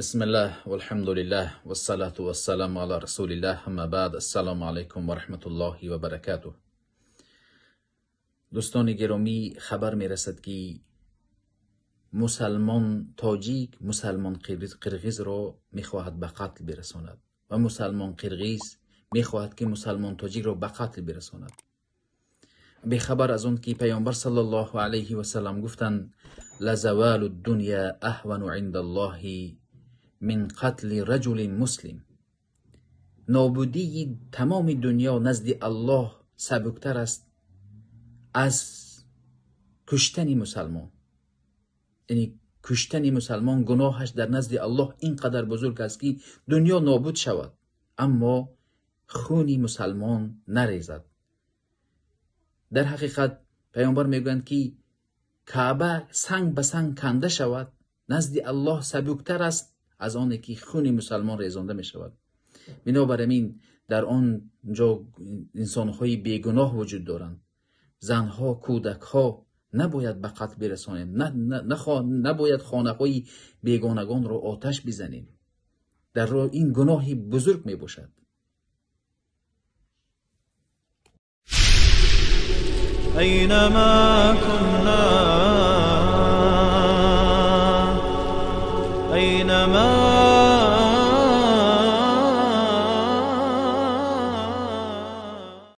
بسم الله والحمد لله والصلاة والسلام على رسول الله. اما بعد، السلام علیکم و رحمت الله و برکاته. دوستان گرامی، خبر می رسد که مسلمان تاجیک مسلمان قرغیز را می خواهد به قتل برساند و مسلمان قرغیز می خواهد که مسلمان تاجیک را به قتل برساند. به خبر از اون که پیامبر صلی الله علیه و سلم گفتند لزوال الدنیا اهون عند الله من قتل رجل مسلم. نابودی تمام دنیا نزد الله سبکتر است از کشتن مسلمان. یعنی کشتن مسلمان گناهش در نزد الله اینقدر بزرگ است که دنیا نابود شود اما خون مسلمان نریزد. در حقیقت پیامبر میگویند که کعبه سنگ به سنگ کنده شود نزد الله سبکتر است از آنی که خون مسلمان ریزانده می شود. بنابراین در آنجا انسانهای بیگناه وجود دارند. زنها، کودکها نباید به قتل برسانیم. نباید خانه های بیگانگان را آتش بزنیم. در راه این گناهی بزرگ می باشد. أينما كنا